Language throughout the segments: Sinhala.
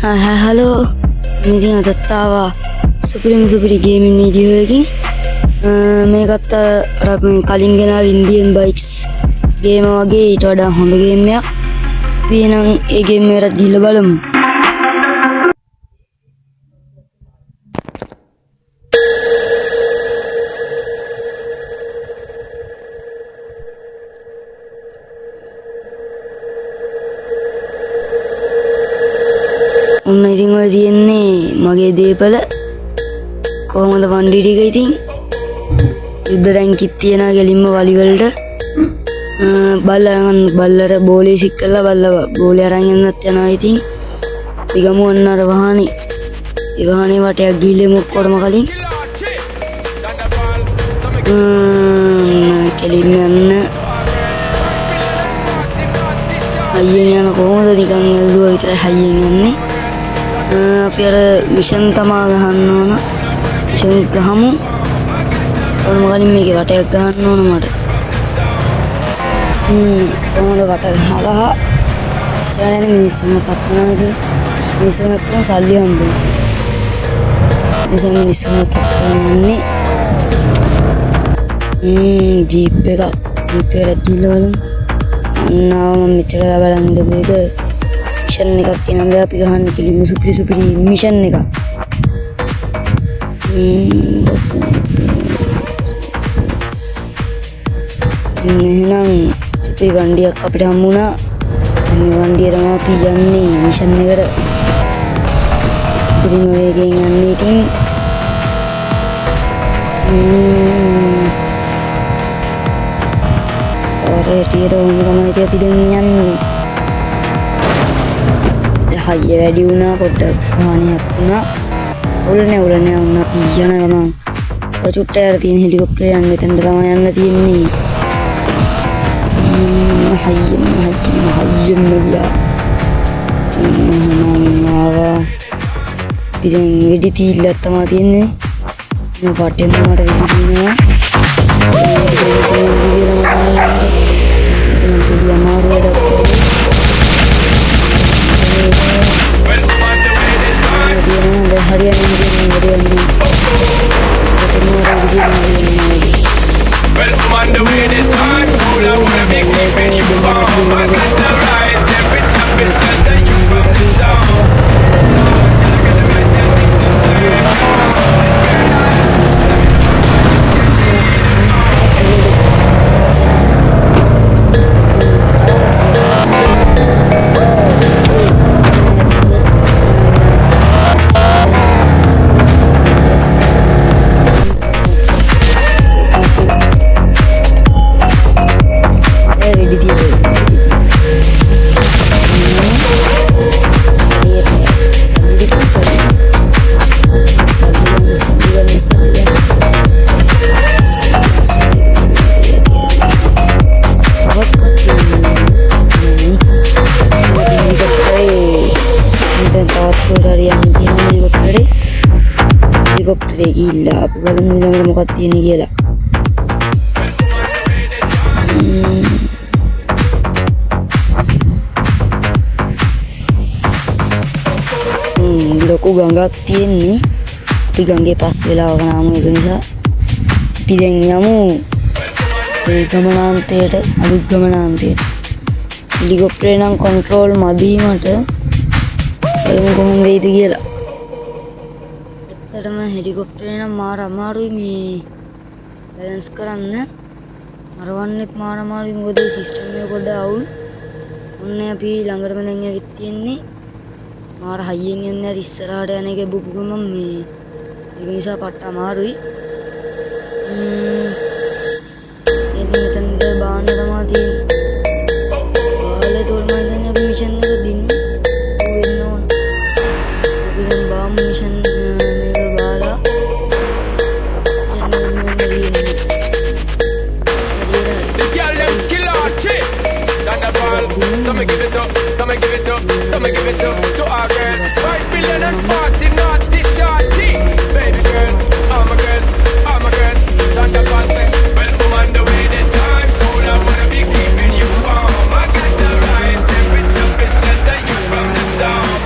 හලෝ ඉතින් අදත් ආවා සුපිරි ගේමින් වීඩියෝ එකකින් මේකත් අර අපි කලින් ගෙනාව ඉන්දියන් බයික්ස් ගේම වගේ ඊට වඩා හොඳ ගේම් එකක්. අපි එහෙනම් ඒ ගේම් එකට ගිහලා බලමු. ඔන්න ඉතින් ඔය තියෙන්නේ මගේ දේපල කොහොමද වණ්ඩි ටික ඉතින් යුද්ධ ටැංකිත් තියනවා ගෙලින්ම වලි වලට බල්ලට බෝලේ සික් කරලා බල්ලා බෝලේ අරන් යන්නත් යනවා ඉතින් අපි ගමු ඔන්න අර වාහනේ ඒ වාහනේ වටයක් ගිහිල්ලා මොක්කොටම කලින් කෙලින්ම යන්න හයියෙන් යන කොහොමද නිකන් ඇල්ලුවා විතරයි හයියෙන් යන්නේ. අපි අර මිෂන් තමා ගහන්න ඕන. මිෂන් ගහමු. ඔන්න කලින් මේකේ වටයක් ගහන්න ඕන මට. කොහොමද වට ගහලා ඉස්සරහට මිනිස්සුම කපනවාද? මිනිස්සුම කපන සල්ලි හම්බුනේ. මිනිස්සුම කපන යන්නේ. ජීප් එකට ගිහලා බලමු. අන්නාම මෙච්චර බලන් ඉඳපු එක මිෂන් එකක් කියනද අපි ගහන්න කෙලින්ම සුපිරි මිෂන් එකක්. එහෙනම් සුපිරි වණ්ඩියක් අපිට හම්බුණා. මේ වණ්ඩිය තමයි අපි යන්නේ මිෂන් එකට. පුදුම වේගෙන් යන්නේ ඉතින්. ටියට ඕන තමයි අපි දැන් යන්නේ. හයිය වැඩි වුණා පොඩ්ඩක් වාහනයක් වුණා. උලනේ වුණා අපි යන ගමන් ඔචුට්ට යාර තියෙන හෙලිකොප්ටරේ යන්න එතනට තමයි යන්න තියෙන්නේ. හයියම ගියා. ආවා. ඉතින් වෙඩි තීල්ලක් තමයි තියෙන්නේ. මේ පටෙන් මට වෙඩි තියෙනවා. හෙලිකොප්ටරේ ගිහිල්ලා අපි බලමු ඊළඟට මොකක්ද තියෙන්නේ කියලා. ලොකු ගඟක් තියෙන්නේ. අපි ගඟේ පස් වෙලාවක නාමු ඒක නිසා අපි දැන් යමු ඒ ගමනාන්තයට අලුත් ගමනාන්තයට. හෙලිකොප්ටරේ නම් කන්ට්‍රෝල් මදි මට. බලමු කොහොම වෙයිද කියලා. ඇත්තටම හෙලිකොප්ටරේ නම් මාර අමාරුයි මේ බැලන්ස් කරන්න. මරවන්නෙත් මාර අමාරුයි මොකද සිස්ටම් එක පොඩ්ඩක් අවුල්. ඔන්න අපි ළඟටම දැන් ඇවිත් තියෙන්නේ. මාර හයියෙන් යන්නේ අර ඉස්සරහට යන එක බුපු ගමන් මේ ඒක නිසා පට්ට අමාරුයි. ඉතින් මෙතනට බාන්න තමයි තියෙන්නේ. බාලේ තොල්මයි දැන් අපි මිෂන් එක දිනු වෙන්න ඕන. අපි දැන් බාමු මිෂන් මේක බාලා මිෂන් එක දිනුන්න තියෙන්නේ. The girl them kill our chick. Thunderball, come and give it up, come and give it up, come and give it up to our girl. 5 billion and 40 naughty, naughty. Baby girl, I'm a girl, I'm a girl. Thunderball say, well, I'm on the way this time. Hold on, wanna be keeping you warm. I got the right temperature, better than you from the down.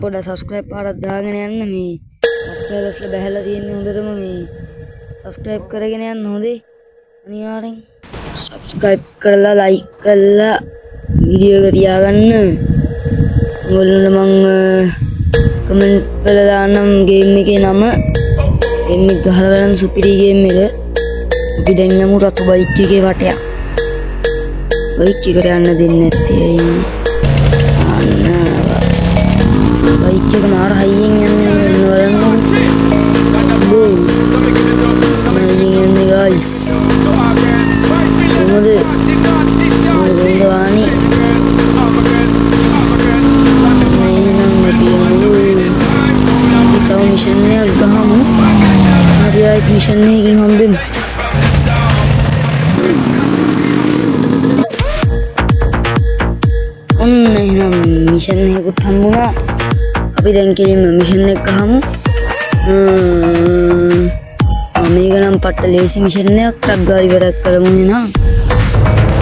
පොඩ්ඩක් subscribe පාරක් දාගෙන යන්න මේ subscribersලා බැහැලා තියෙන්නේ හොඳටම මේ subscribe කරගෙන යන්න හොඳේ අනිවාර්යෙන් subscribe කරලා like කරලා වීඩියෝ එක තියාගන්න ඔයගොල්ලන්ට මම කමෙන්ට් වල දාන්නම් ගේම් එකේ නම ගේම් එක ගහලා බලන්න සුපිරි ගේම් එක අපි දැන් යමු රතු බයික් එකේ වටයක් බයික් එකට යන්න දෙන්නේ නැත්තේ ඇයි බයික් එක මාර හයියෙන් යන්නේ බලන්න හයියෙන් යන්නේ guys මොකද ගොඩවානි නේනම් අපි තව මිෂන් එකක් ගහමු අපි ආයෙත් මිෂන් එකකින් හම්බෙමු ඔන්න එහෙනම් මිෂන් එකකුත් හම්බුණා අපි දැන් කෙලින්ම මිෂන් එක ගහමු මේක නම් පට්ට ලේසි මිෂන් එකක් ට්‍රක් ගාලි වැඩක් කරමු එහෙනම්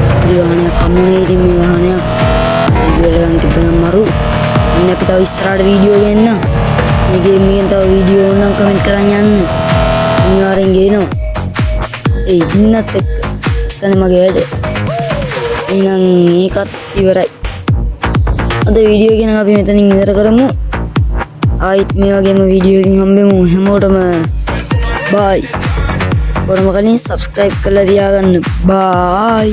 සල්ලි වාහනයක් අමුනේ ඉතින් මේ වාහනයක් සල්ලි වල ගන්න තිබුණා මරු අන්න අපි තව ඉස්සරහට වීඩියෝ ගේන්න මේ ගේම් එකෙන් තව වීඩියෝ ඕන නම් කමෙන්ට් කරන් යන්න අනිවාර්යෙන් ගේනවා ඒ දින්නත් එක්ක එතන මගේ වැඩ එහෙනම් මේකත් ඉවරයි අද වීඩියෝ එක නම් අපි මෙතනින් ඉවර කරමු ආයිත් මේ වගේම වීඩියෝ එකකින් හම්බෙමු හැමෝටම බයි ඔයාලම කලින් subscribe කරලා තියාගන්න බයි